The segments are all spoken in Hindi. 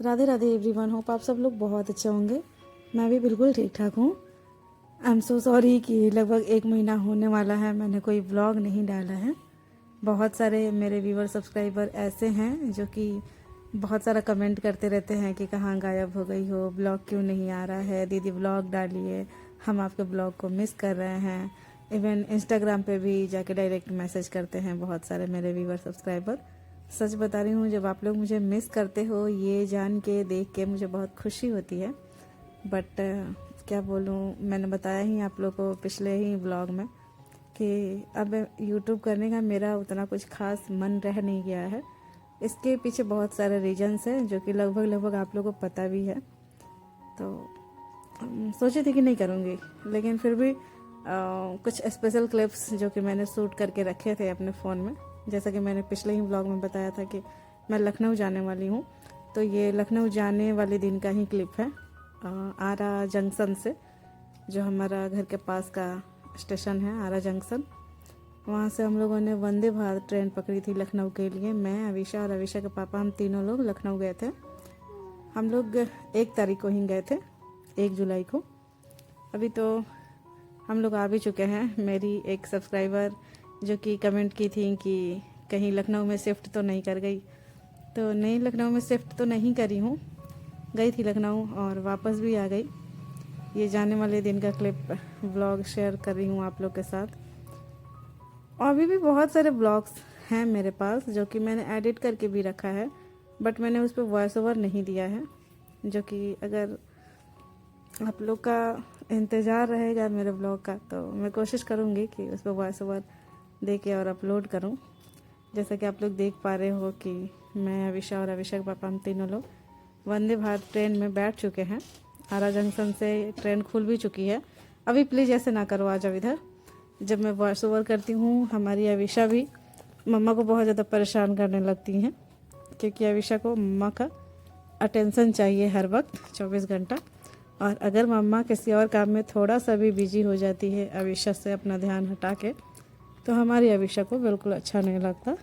राधे राधे एवरीवन। होप आप सब लोग बहुत अच्छे होंगे। मैं भी बिल्कुल ठीक ठाक हूँ। आई एम सो सॉरी कि लगभग 1 महीना होने वाला है मैंने कोई व्लॉग नहीं डाला है। बहुत सारे मेरे व्यूवर सब्सक्राइबर ऐसे हैं जो कि बहुत सारा कमेंट करते रहते हैं कि कहाँ गायब हो गई हो, ब्लॉग क्यों नहीं आ रहा है, दीदी ब्लॉग डालिए, हम आपके ब्लॉग को मिस कर रहे हैं। इवन इंस्टाग्राम पे भी जाके डायरेक्ट मैसेज करते हैं बहुत सारे मेरे व्यूवर सब्सक्राइबर। सच बता रही हूँ, जब आप लोग मुझे मिस करते हो ये जान के देख के मुझे बहुत खुशी होती है। बट क्या बोलूँ, मैंने बताया ही आप लोग को पिछले ही ब्लॉग में कि अब यूट्यूब करने का मेरा उतना कुछ खास मन रह नहीं गया है। इसके पीछे बहुत सारे रीजंस हैं जो कि लगभग आप लोगों को पता भी है। तो सोची थी कि नहीं करूँगी, लेकिन फिर भी कुछ स्पेशल क्लिप्स जो कि मैंने शूट करके रखे थे अपने फ़ोन में, जैसा कि मैंने पिछले ही ब्लॉग में बताया था कि मैं लखनऊ जाने वाली हूँ। तो ये लखनऊ जाने वाले दिन का ही क्लिप है। आरा जंक्शन से, जो हमारा घर के पास का स्टेशन है आरा जंक्शन, वहाँ से हम लोगों ने वंदे भारत ट्रेन पकड़ी थी लखनऊ के लिए। मैं, अविशा और अविशा के पापा, हम तीनों लोग लखनऊ गए थे। हम लोग 1 तारीख को ही गए थे, 1 जुलाई को। अभी तो हम लोग आ भी चुके हैं। मेरी एक सब्सक्राइबर जो कि कमेंट की थी कि कहीं लखनऊ में शिफ्ट तो नहीं कर गई, तो नहीं, लखनऊ में शिफ्ट तो नहीं करी हूँ, गई थी लखनऊ और वापस भी आ गई। ये जाने वाले दिन का क्लिप ब्लॉग शेयर कर रही हूँ आप लोग के साथ। और अभी भी बहुत सारे ब्लॉग्स हैं मेरे पास जो कि मैंने एडिट करके भी रखा है, बट मैंने उस पर वॉइस ओवर नहीं दिया है। जो कि अगर आप लोग का इंतज़ार रहेगा मेरे ब्लॉग का, तो मैं कोशिश करूँगी कि उस पर वॉइस ओवर दे के और अपलोड करूँ। जैसा कि आप लोग देख पा रहे हो कि मैं, अविशा और अविशा के पापा, हम तीनों लोग वंदे भारत ट्रेन में बैठ चुके हैं। आरा जंक्शन से ट्रेन खुल भी चुकी है। अभी प्लीज़ ऐसे ना करो, आ जाओ इधर। जब मैं वॉइस ओवर करती हूँ, हमारी अविशा भी मम्मा को बहुत ज़्यादा परेशान करने लगती हैं, क्योंकि अविशा को मम्मा का अटेंशन चाहिए हर वक्त 24 घंटा। और अगर मम्मा किसी और काम में थोड़ा सा भी बिजी हो जाती है अविशा से अपना ध्यान हटा के, तो हमारी अविशा को बिल्कुल अच्छा नहीं लगता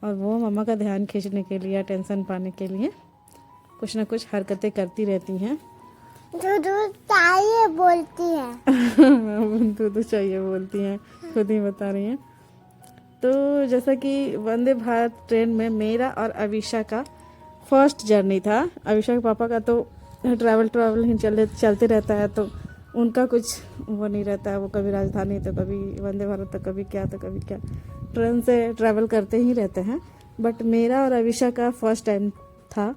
और वो मम्मा का ध्यान खींचने के लिए, अटेंशन पाने के लिए कुछ ना कुछ हरकतें करती रहती हैं। दूध चाहिए बोलती है। दूध चाहिए बोलती हैं, खुद ही बता रही हैं। तो जैसा कि वंदे भारत ट्रेन में मेरा और अविशा का फर्स्ट जर्नी था। अविशा के पापा का तो ट्रैवल ही चलते रहता है, तो उनका कुछ वो नहीं रहता है। वो कभी राजधानी तो कभी वंदे भारत तो कभी क्या तो कभी क्या, ट्रेन से ट्रैवल करते ही रहते हैं। बट मेरा और अविशा का फर्स्ट टाइम था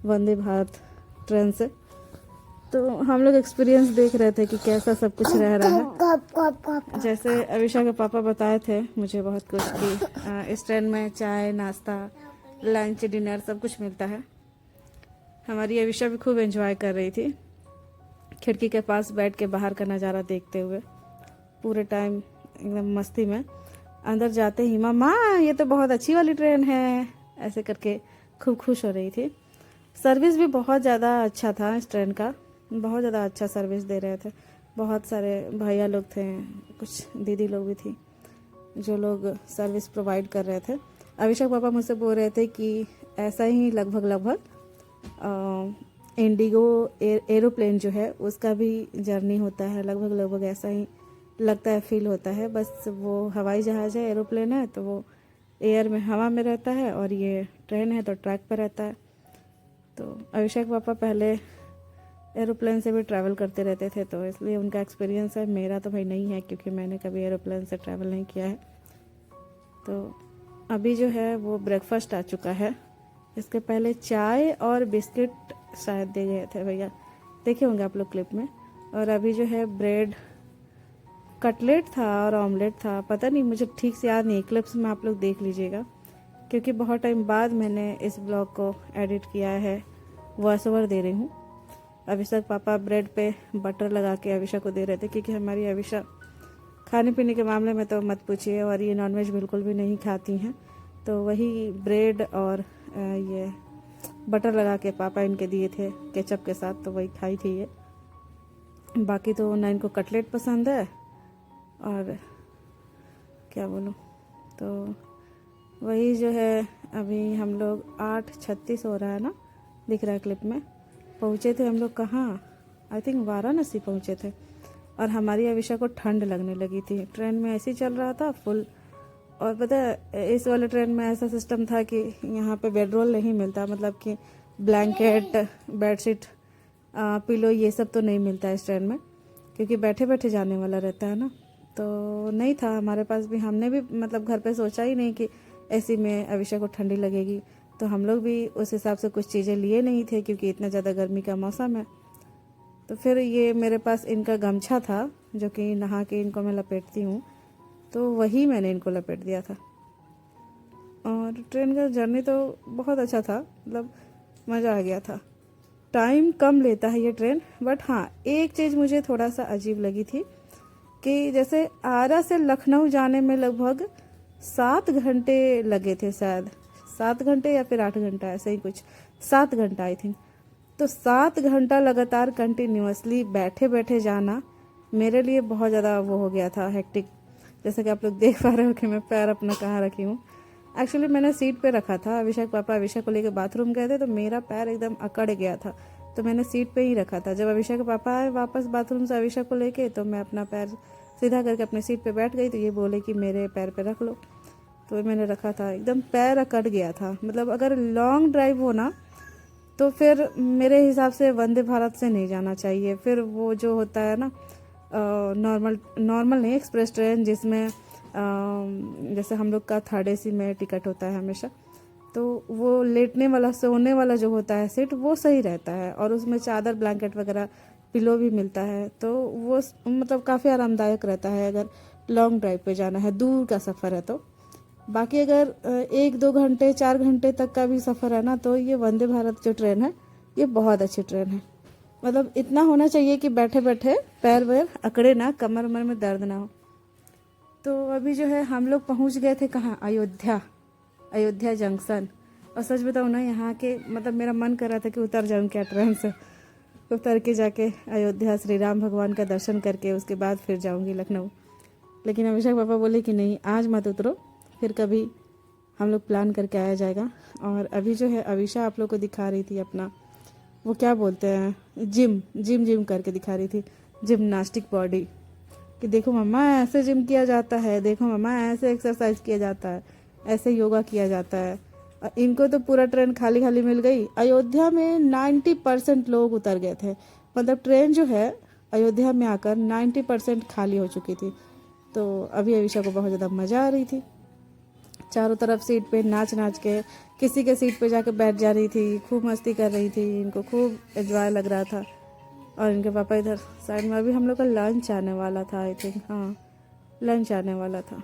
वंदे भारत ट्रेन से। तो हम लोग एक्सपीरियंस देख रहे थे कि कैसा सब कुछ रह रहा है। जैसे अविशा के पापा बताए थे मुझे बहुत कुछ कि इस ट्रेन में चाय, नाश्ता, लंच, डिनर सब कुछ मिलता है। हमारी अविशा भी खूब एंजॉय कर रही थी, खिड़की के पास बैठ के बाहर का नज़ारा देखते हुए पूरे टाइम एकदम मस्ती में। अंदर जाते ही मम्मा ये तो बहुत अच्छी वाली ट्रेन है, ऐसे करके खूब खुश हो रही थी। सर्विस भी बहुत ज़्यादा अच्छा था इस ट्रेन का, बहुत ज़्यादा अच्छा सर्विस दे रहे थे। बहुत सारे भैया लोग थे, कुछ दीदी लोग भी थी जो लोग सर्विस प्रोवाइड कर रहे थे। अभिषेक पापा मुझसे बोल रहे थे कि ऐसा ही लगभग इंडिगो एरोप्लेन जो है उसका भी जर्नी होता है, लगभग ऐसा ही लगता है, फील होता है। बस वो हवाई जहाज़ है, एरोप्लेन है तो वो एयर में, हवा में रहता है, और ये ट्रेन है तो ट्रैक पर रहता है। तो अभिषेक पापा पहले एरोप्लेन से भी ट्रैवल करते रहते थे, तो इसलिए उनका एक्सपीरियंस है। मेरा तो भाई नहीं है, क्योंकि मैंने कभी एरोप्लेन से ट्रैवल नहीं किया है। तो अभी जो है वो ब्रेकफास्ट आ चुका है। इसके पहले चाय और बिस्किट शायद दे गए थे भैया, देखे होंगे आप लोग क्लिप में। और अभी जो है ब्रेड, कटलेट था और ऑमलेट था, पता नहीं, मुझे ठीक से याद नहीं। क्लिप्स में आप लोग देख लीजिएगा, क्योंकि बहुत टाइम बाद मैंने इस ब्लॉग को एडिट किया है, वॉइस ओवर दे रही हूँ। अभिषेक पापा ब्रेड पे बटर लगा के अविशा को दे रहे थे, क्योंकि हमारी अविशा खाने पीने के मामले में तो मत पूछिए, और ये नॉनवेज बिल्कुल भी नहीं खाती हैं। तो वही ब्रेड और ये बटर लगा के पापा इनके दिए थे केचप के साथ, तो वही खाई थी ये। बाकी तो ना इनको कटलेट पसंद है, और क्या बोलूँ, तो वही जो है। अभी हम लोग 8:36 हो रहा है ना, दिख रहा है क्लिप में। पहुँचे थे हम लोग कहाँ, आई थिंक वाराणसी पहुँचे थे। और हमारी अविशा को ठंड लगने लगी थी। ट्रेन में ऐसे ही चल रहा था फुल। और पता है इस वाले ट्रेन में ऐसा सिस्टम था कि यहाँ पे बेडरोल नहीं मिलता, मतलब कि ब्लैंकेट, बेडशीट, पिलो ये सब तो नहीं मिलता है इस ट्रेन में, क्योंकि बैठे बैठे जाने वाला रहता है ना। तो नहीं था हमारे पास भी, हमने भी मतलब घर पे सोचा ही नहीं कि ऐसी में अविशा को ठंडी लगेगी। तो हम लोग भी उस हिसाब से कुछ चीज़ें लिए नहीं थे, क्योंकि इतना ज़्यादा गर्मी का मौसम है। तो फिर ये मेरे पास इनका गमछा था जो कि नहा के इनको मैं लपेटती हूँ, तो वही मैंने इनको लपेट दिया था। और ट्रेन का जर्नी तो बहुत अच्छा था, मतलब मज़ा आ गया था। टाइम कम लेता है ये ट्रेन, बट हाँ एक चीज़ मुझे थोड़ा सा अजीब लगी थी कि जैसे आरा से लखनऊ जाने में लगभग 7 घंटे लगे थे, शायद 7 घंटे या फिर 8 घंटा, ऐसे ही कुछ, 7 घंटा आई थिंक। तो 7 घंटा लगातार कंटिन्यूअसली बैठे बैठे जाना मेरे लिए बहुत ज़्यादा वो हो गया था, हेक्टिक। जैसे कि आप लोग देख पा रहे हो कि मैं पैर अपना कहाँ रखी हूँ। एक्चुअली मैंने सीट पे रखा था। अभिषेक पापा अभिषेक को लेकर बाथरूम गए थे, तो मेरा पैर एकदम अकड़ गया था, तो मैंने सीट पे ही रखा था। जब अभिषेक के पापा आए वापस बाथरूम से अभिषेक को लेके, तो मैं अपना पैर सीधा करके अपनी सीट पे बैठ गई। तो ये बोले कि मेरे पैर पे रख लो, तो मैंने रखा था। एकदम पैर अकड़ गया था। मतलब अगर लॉन्ग ड्राइव हो ना, तो फिर मेरे हिसाब से वंदे भारत से नहीं जाना चाहिए। फिर वो जो होता है ना नॉर्मल नहीं, एक्सप्रेस ट्रेन, जिसमें जैसे हम लोग का 3rd AC में टिकट होता है हमेशा, तो वो लेटने वाला, सोने वाला जो होता है सीट, वो सही रहता है। और उसमें चादर, ब्लैंकेट वगैरह, पिलो भी मिलता है, तो वो मतलब काफ़ी आरामदायक रहता है अगर लॉन्ग ड्राइव पे जाना है, दूर का सफ़र है तो। बाकी अगर 1-2 घंटे 4 घंटे तक का भी सफ़र है ना, तो ये वंदे भारत जो ट्रेन है ये बहुत अच्छी ट्रेन है। मतलब इतना होना चाहिए कि बैठे बैठे पैर वैर अकड़े ना, कमर उमर में दर्द ना हो। तो अभी जो है हम लोग पहुंच गए थे कहाँ, अयोध्या जंक्शन। और सच बताऊँ ना, यहाँ के मतलब मेरा मन कर रहा था कि उतर जाऊँ क्या ट्रेन से, उतर के जाके अयोध्या श्री राम भगवान का दर्शन करके उसके बाद फिर जाऊँगी लखनऊ। लेकिन अभिषेक पापा बोले कि नहीं आज मत उतरो, फिर कभी हम लोग प्लान करके आया जाएगा। और अभी जो है अविशा आप लोग को दिखा रही थी अपना, वो क्या बोलते हैं, जिम करके दिखा रही थी, जिम्नास्टिक बॉडी, कि देखो मम्मा ऐसे जिम किया जाता है, देखो मम्मा ऐसे एक्सरसाइज किया जाता है, ऐसे योगा किया जाता है। और इनको तो पूरा ट्रेन खाली खाली मिल गई। अयोध्या में 90% लोग उतर गए थे, मतलब ट्रेन जो है अयोध्या में आकर 90% खाली हो चुकी थी। तो अभी अविशा को बहुत ज़्यादा मज़ा आ रही थी, चारों तरफ सीट पे नाच नाच के, किसी के सीट पे जाके बैठ जा रही थी, खूब मस्ती कर रही थी, इनको खूब एंजॉय लग रहा था। और इनके पापा इधर साइड में। अभी हम लोग का लंच आने वाला था, आई थिंक, हाँ लंच आने वाला था।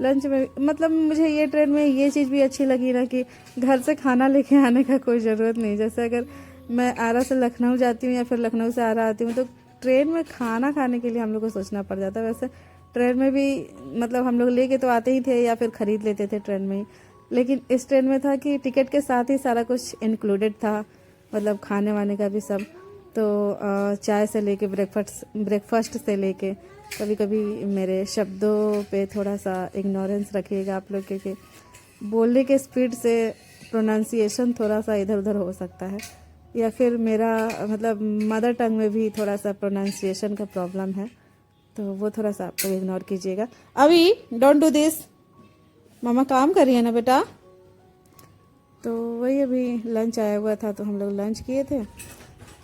लंच में मतलब मुझे ये ट्रेन में ये चीज़ भी अच्छी लगी ना कि घर से खाना लेके आने का कोई ज़रूरत नहीं। जैसे अगर मैं आरा से लखनऊ जाती हूँ या फिर लखनऊ से आरा आती हूँ, तो ट्रेन में खाना खाने के लिए हम लोग को सोचना पड़ जाता है। वैसे ट्रेन में भी मतलब हम लोग लेके तो आते ही थे या फिर ख़रीद लेते थे ट्रेन में ही, लेकिन इस ट्रेन में था कि टिकट के साथ ही सारा कुछ इंक्लूडेड था, मतलब खाने वाने का भी सब। तो चाय से लेके ब्रेकफास्ट से लेके, कभी कभी मेरे शब्दों पे थोड़ा सा इग्नोरेंस रखिएगा आप लोग, क्योंकि बोलने के स्पीड से प्रोनाउंसिएशन थोड़ा सा इधर उधर हो सकता है, या फिर मेरा मतलब मदर टंग में भी थोड़ा सा प्रोनाउंसिएशन का प्रॉब्लम है, तो वो थोड़ा सा आप लोग इग्नोर कीजिएगा। अभी डोंट डू दिस, मामा काम कर रही है ना बेटा। तो वही अभी लंच आया हुआ था, तो हम लोग लंच किए थे।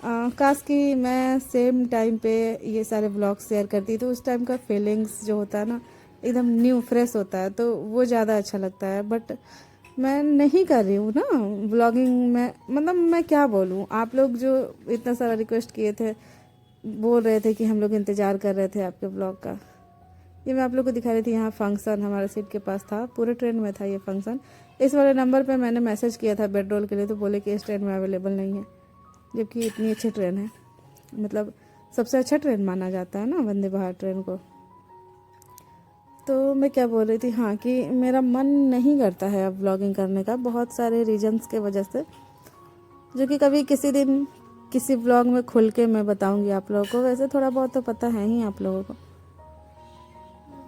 काश कि मैं सेम टाइम पे ये सारे व्लॉग्स शेयर करती, तो उस टाइम का फीलिंग्स जो होता है ना एकदम न्यू फ्रेश होता है, तो वो ज़्यादा अच्छा लगता है। बट मैं नहीं कर रही हूँ ना व्लॉगिंग में, मतलब मैं क्या बोलूँ। आप लोग जो इतना सारा रिक्वेस्ट किए थे, बोल रहे थे कि हम लोग इंतज़ार कर रहे थे आपके ब्लॉग का, ये मैं आप लोग को दिखा रही थी। यहाँ फंक्शन हमारे सीट के पास था, पूरे ट्रेन में था ये फंक्शन। इस वाले नंबर पे मैंने मैसेज किया था बेड रोल के लिए, तो बोले कि इस ट्रेन में अवेलेबल नहीं है, जबकि इतनी अच्छी ट्रेन है, मतलब सबसे अच्छा ट्रेन माना जाता है ना वंदे भारत ट्रेन को। तो मैं क्या बोल रही थी, हाँ कि मेरा मन नहीं करता है अब व्लॉगिंग करने का, बहुत सारे रीजंस के वजह से, जो कि कभी किसी दिन किसी व्लॉग में खुल के मैं बताऊंगी आप लोगों को। वैसे थोड़ा बहुत तो पता है ही आप लोगों को,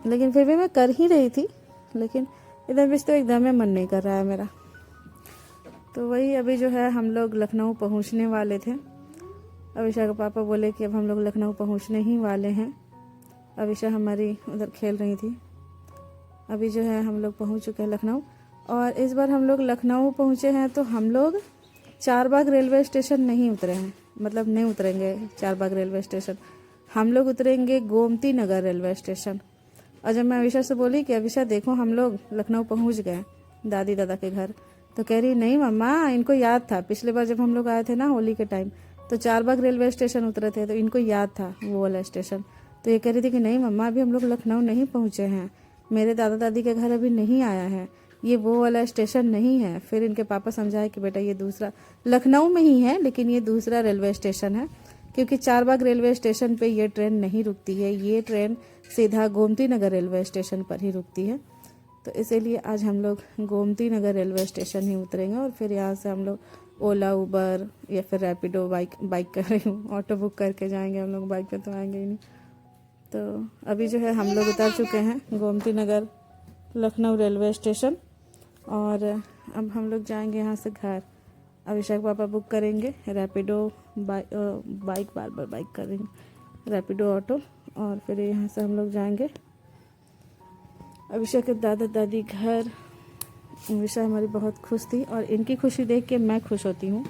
लेकिन फिर भी मैं कर ही रही थी। लेकिन इधर बीच तो एकदम मन नहीं कर रहा है मेरा। तो वही अभी जो है हम लोग लखनऊ पहुंचने वाले थे। अविशा के पापा बोले कि अब हम लोग लखनऊ पहुंचने ही वाले हैं। अविशा हमारी उधर खेल रही थी। अभी जो है हम लोग पहुंच चुके हैं लखनऊ। और इस बार हम लोग लखनऊ पहुंचे हैं तो हम लोग चारबाग रेलवे स्टेशन नहीं उतरे हैं, मतलब नहीं उतरेंगे चारबाग रेलवे स्टेशन। हम लोग उतरेंगे गोमती नगर रेलवे स्टेशन। और जब मैं अविशा से बोली कि अविशा देखो हम लोग लखनऊ पहुंच गए दादी दादा के घर, तो कह रही नहीं मम्मा, इनको याद था पिछले बार जब हम लोग आए थे ना होली के टाइम, तो चारबाग रेलवे स्टेशन उतरे थे, तो इनको याद था वो वाला स्टेशन। तो ये कह रही थी कि नहीं मम्मा, अभी हम लोग लखनऊ नहीं पहुंचे हैं, मेरे दादा दादी के घर अभी नहीं आया है, ये वो वाला स्टेशन नहीं है। फिर इनके पापा समझाए कि बेटा ये दूसरा लखनऊ में ही है, लेकिन ये दूसरा रेलवे स्टेशन है, क्योंकि चारबाग रेलवे स्टेशन पे ये ट्रेन नहीं रुकती है, ये ट्रेन सीधा गोमती नगर रेलवे स्टेशन पर ही रुकती है। तो इसीलिए आज हम लोग गोमती नगर रेलवे स्टेशन ही उतरेंगे और फिर यहाँ से हम लोग ओला उबर या फिर रैपिडो बाइक कर रही हूँ, ऑटो बुक करके जाएंगे हम लोग, बाइक पे तो आएंगे ही नहीं। तो अभी जो है हम लोग उतर चुके हैं गोमती नगर लखनऊ रेलवे स्टेशन और अब हम लोग जाएंगे यहाँ से घर। अभिषेक पापा बुक करेंगे रैपिडो बाइक बार बाइक करेंगे, रैपिडो ऑटो, और फिर यहाँ से हम लोग जाएंगे अभिषेक के दादा दादी घर। अभिषेक हमारी बहुत खुश थी और इनकी खुशी देख के मैं खुश होती हूँ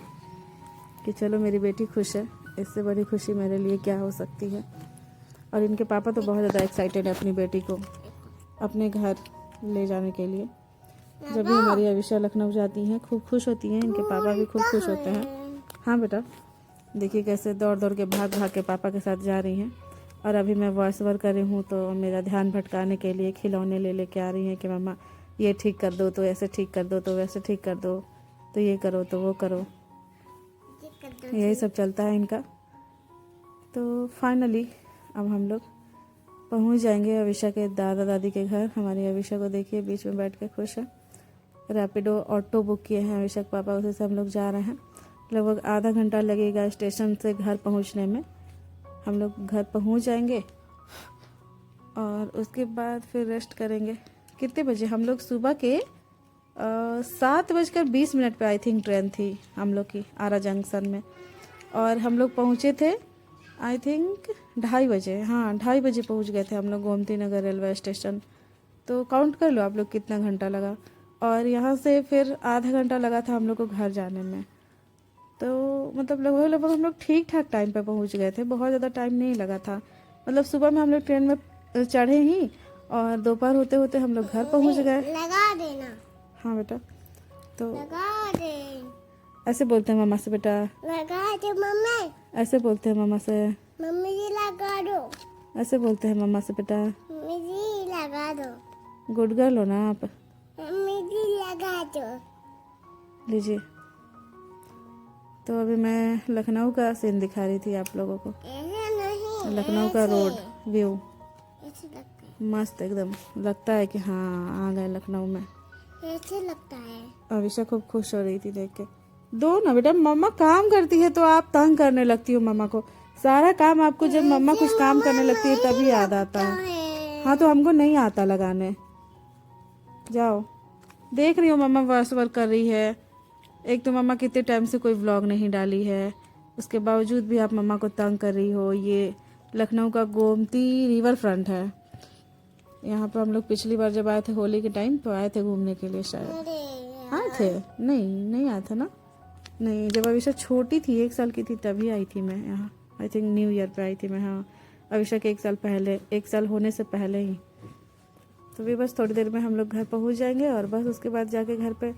कि चलो मेरी बेटी खुश है, इससे बड़ी खुशी मेरे लिए क्या हो सकती है। और इनके पापा तो बहुत ज़्यादा एक्साइटेड है अपनी बेटी को अपने घर ले जाने के लिए। जब भी हमारी अविशा लखनऊ जाती हैं खूब खुश होती हैं, इनके पापा भी खूब खुश होते हैं। हाँ बेटा, देखिए कैसे दौड़ दौड़ के भाग भाग के पापा के साथ जा रही हैं। और अभी मैं वॉइस ओवर कर रही हूँ तो मेरा ध्यान भटकाने के लिए खिलौने ले लेके आ रही हैं कि मम्मा ये ठीक कर दो, तो ऐसे ठीक कर दो, तो वैसे ठीक कर दो, तो ये करो तो वो करो, यही सब चलता है इनका। तो फाइनली अब हम लोग पहुंच जाएंगे अविशा के दादा दादी के घर। हमारी अविशा को देखिए बीच में बैठ के खुश है। रैपिडो ऑटो बुक किए हैं अविशा के पापा, उसे से हम लोग जा रहे हैं। लगभग आधा घंटा लगेगा स्टेशन से घर पहुंचने में। हम लोग घर पहुंच जाएंगे और उसके बाद फिर रेस्ट करेंगे। कितने बजे हम लोग सुबह के 7:20 पे आई थिंक ट्रेन थी हम लोग की आरा जंक्शन में, और हम लोग पहुंचे थे आई थिंक 2:30 बजे। हाँ 2:30 बजे पहुंच गए थे हम लोग गोमती नगर रेलवे स्टेशन। तो काउंट कर लो आप लोग कितना घंटा लगा। और यहाँ से फिर आधा घंटा लगा था हम लोग को घर जाने में। तो मतलब लगभग हम लोग ठीक ठाक टाइम पे पहुंच गए थे, बहुत ज़्यादा टाइम नहीं लगा था। मतलब सुबह में हम लोग ट्रेन में चढ़े ही और दोपहर होते होते हम लोग घर पहुंच गए। लगा देना। हाँ बेटा, तो लगा दे। ऐसे बोलते हैं मामा से बेटा, लगा दे मम्मी। ऐसे बोलते हैं मामा से, मम्मी जी लगा दो। ऐसे बोलते हैं मामा से बेटा, मम्मी जी लगा दो। गुड गर्ल हो ना आप। मम्मी जी लगा दो। लीजिए। तो अभी मैं लखनऊ का सीन दिखा रही थी आप लोगों को, ऐसे नहीं, लखनऊ का रोड व्यू ऐसे लगता है। मस्त एकदम लगता है कि हाँ आ गए लखनऊ में। ऐसे लगता है। अविशा खूब खुश हो रही थी देख के। दो ना बेटा, मम्मा काम करती है तो आप तंग करने लगती हो मम्मा को। सारा काम आपको जब मम्मा कुछ काम करने लगती है तभी याद आता है। हाँ तो हमको नहीं आता लगाने। जाओ, देख रही हो मम्मा वॉइस ओवर कर रही है। एक तो मम्मा कितने टाइम से कोई व्लॉग नहीं डाली है, उसके बावजूद भी आप मम्मा को तंग कर रही हो। ये लखनऊ का गोमती रिवर फ्रंट है। यहाँ पर हम लोग पिछली बार जब आए थे होली के टाइम तो आए थे घूमने के लिए, शायद आए थे। नहीं आया था ना, नहीं जब अविशा छोटी थी 1 साल की थी तभी आई थी मैं यहाँ। आई थिंक न्यू ईयर पे आई थी मैं। हाँ अविशा के 1 साल पहले, 1 साल होने से पहले ही। तो भी बस थोड़ी देर में हम लोग घर पहुँच जाएंगे और बस उसके बाद जाके घर पे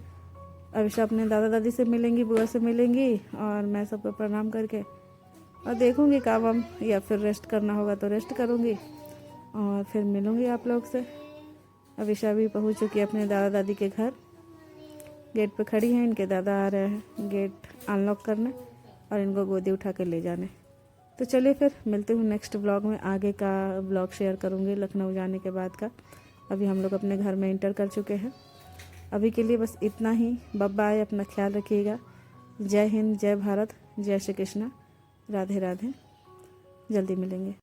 अविशा अपने दादा दादी से मिलेंगी, बुआ से मिलेंगी, और मैं सबको प्रणाम करके और देखूंगी काम वाम, या फिर रेस्ट करना होगा तो रेस्ट करूंगी और फिर मिलूंगी आप लोग से। अविशा भी पहुंच चुकी है अपने दादा दादी के घर। गेट पे खड़ी हैं, इनके दादा आ रहे हैं गेट अनलॉक करने और इनको गोदी उठा के ले जाने। तो चलिए फिर मिलते हूँ नेक्स्ट ब्लॉग में। आगे का ब्लॉग शेयर करूँगी लखनऊ जाने के बाद का। अभी हम लोग अपने घर में इंटर कर चुके हैं। अभी के लिए बस इतना ही। बाय बाय, अपना ख्याल रखिएगा। जय हिंद, जय भारत, जय श्री कृष्णा, राधे राधे। जल्दी मिलेंगे।